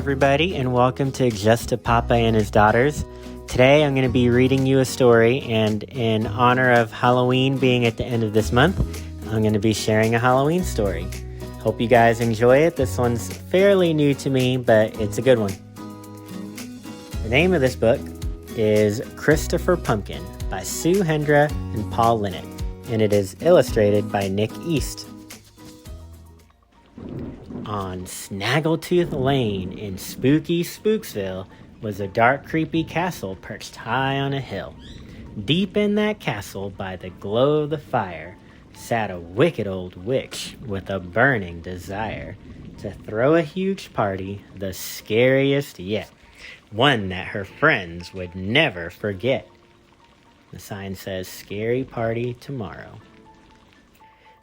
everybody, and welcome to Just a Papa and His Daughters. Today I'm going to be reading you a story, and in honor of Halloween being at the end of this month, I'm going to be sharing a Halloween story. Hope you guys enjoy it. This one's fairly new to me, but it's a good one. The name of this book is Christopher Pumpkin by Sue Hendra and Paul Linnet, and it is illustrated by Nick East. On Snaggletooth Lane in spooky Spooksville was a dark, creepy castle perched high on a hill. Deep in that castle, by the glow of the fire, sat a wicked old witch with a burning desire to throw a huge party, the scariest yet, one that her friends would never forget. The sign says, "Scary party tomorrow."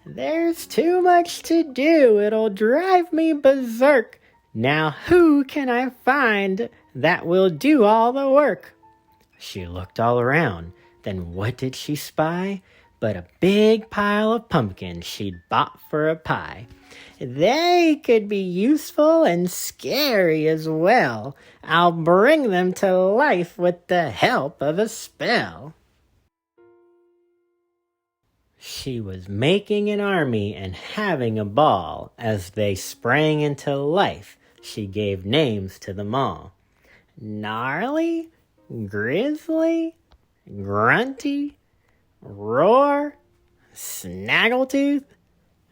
"There's too much to do, it'll drive me berserk. Now who can I find that will do all the work?" She looked all around, then what did she spy? But a big pile of pumpkins she'd bought for a pie. "They could be useful and scary as well. I'll bring them to life with the help of a spell." She was making an army and having a ball. As they sprang into life, she gave names to them all. Gnarly, Grizzly, Grunty, Roar, Snaggletooth,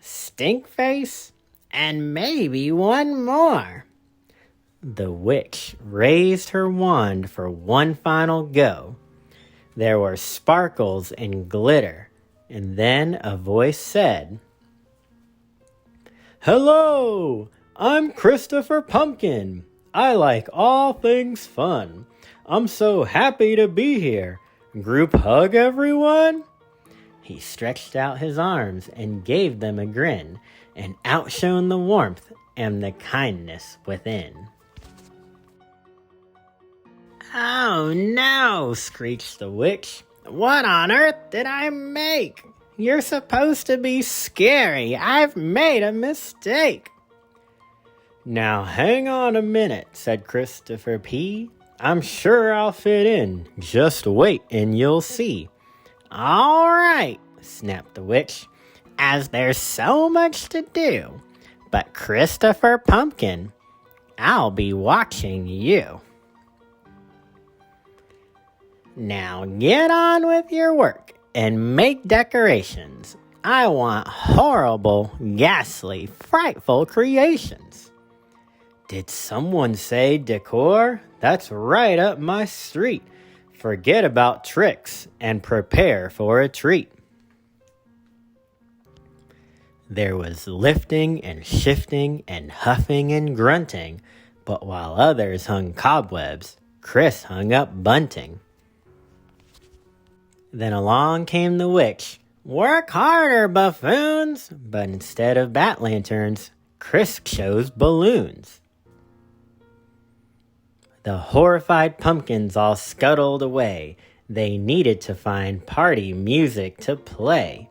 Stinkface, and maybe one more. The witch raised her wand for one final go. There were sparkles and glitter. And then a voice said, "Hello, I'm Christopher Pumpkin. I like all things fun. I'm so happy to be here. Group hug, everyone." He stretched out his arms and gave them a grin, and out shone the warmth and the kindness within. "Oh no," screeched the witch. "What on earth did I make? You're supposed to be scary. I've made a mistake." "Now hang on a minute," said Christopher P. "I'm sure I'll fit in. Just wait and you'll see." "All right," snapped the witch, "as there's so much to do. But Christopher Pumpkin, I'll be watching you. Now get on with your work and make decorations. I want horrible, ghastly, frightful creations." Did someone say décor? That's right up my street. Forget about tricks and prepare for a treat. There was lifting and shifting and huffing and grunting, but while others hung cobwebs, Chris hung up bunting. Then along came the witch. "Work harder, buffoons!" But instead of bat lanterns, Chris chose balloons. The horrified pumpkins all scuttled away. They needed to find party music to play.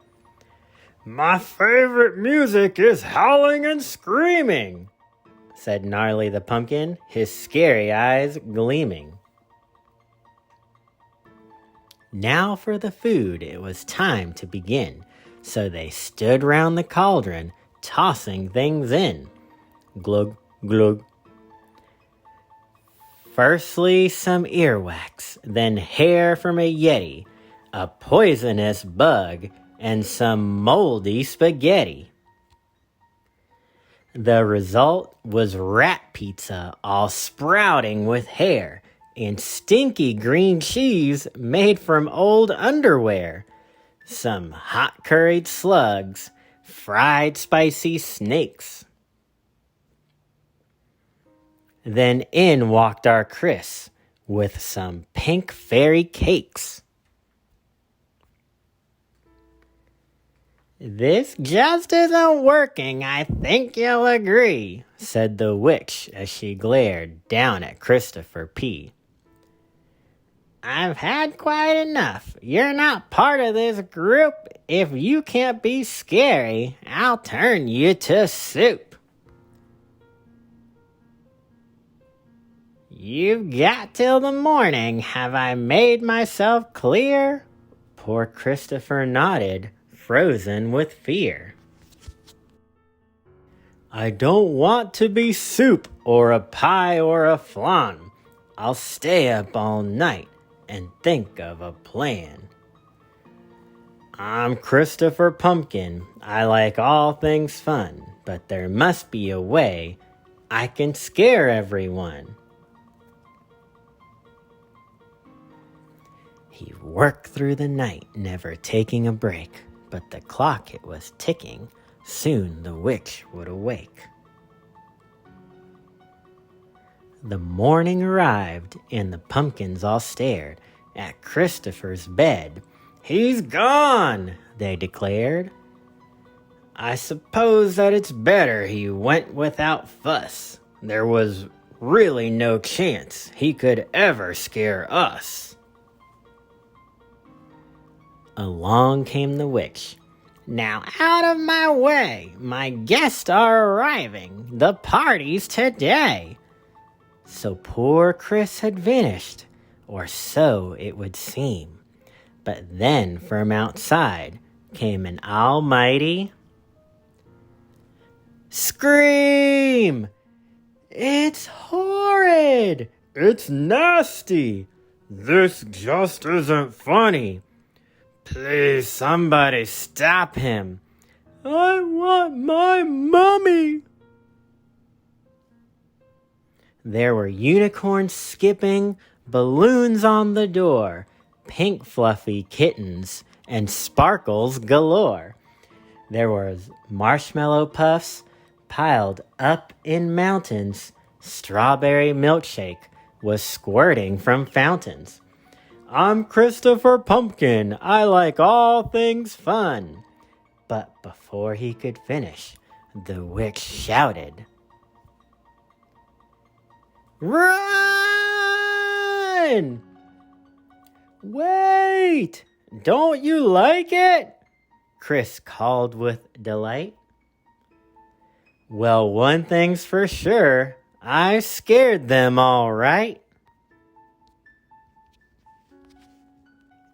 "My favorite music is howling and screaming," said Gnarly the pumpkin, his scary eyes gleaming. Now for the food, it was time to begin. So they stood round the cauldron, tossing things in. Glug, glug. Firstly, some earwax, then hair from a yeti, a poisonous bug, and some moldy spaghetti. The result was rat pizza, all sprouting with hair, and stinky green cheese made from old underwear. Some hot curried slugs, fried spicy snakes. Then in walked our Chris with some pink fairy cakes. "This just isn't working, I think you'll agree," said the witch as she glared down at Christopher P. "I've had quite enough. You're not part of this group. If you can't be scary, I'll turn you to soup." You've got till the morning. Have I made myself clear? Poor Christopher nodded, frozen with fear. I don't want to be soup or a pie or a flan. I'll stay up all night and think of a plan. I'm Christopher Pumpkin. I like all things fun, but there must be a way I can scare everyone. He worked through the night, never taking a break, but the clock it was ticking. Soon the witch would awake. The morning arrived, and the pumpkins all stared at Christopher's bed. He's gone, they declared. I suppose that it's better he went without fuss. There was really no chance he could ever scare us. Along came the witch. Now out of my way, my guests are arriving. The party's today. So poor Chris had vanished, or so it would seem. But then from outside came an almighty scream! It's horrid! It's nasty! This just isn't funny! Please, somebody stop him. I want my mommy. There were unicorns skipping, balloons on the door, pink fluffy kittens, and sparkles galore. There was marshmallow puffs piled up in mountains. Strawberry milkshake was squirting from fountains. I'm Christopher Pumpkin. I like all things fun. But before he could finish, the witch shouted, Run! Wait! Don't you like it? Chris called with delight. Well, one thing's for sure. I scared them all right.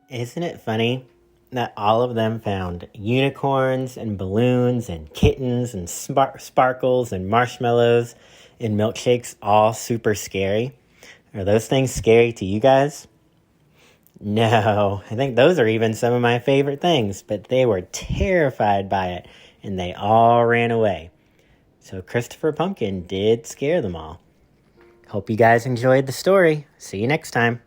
Isn't it funny that all of them found unicorns and balloons and kittens and sparkles and marshmallows and milkshakes all super scary? Are those things scary to you guys? No, I think those are even some of my favorite things, but they were terrified by it and they all ran away. So Christopher Pumpkin did scare them all. Hope you guys enjoyed the story. See you next time.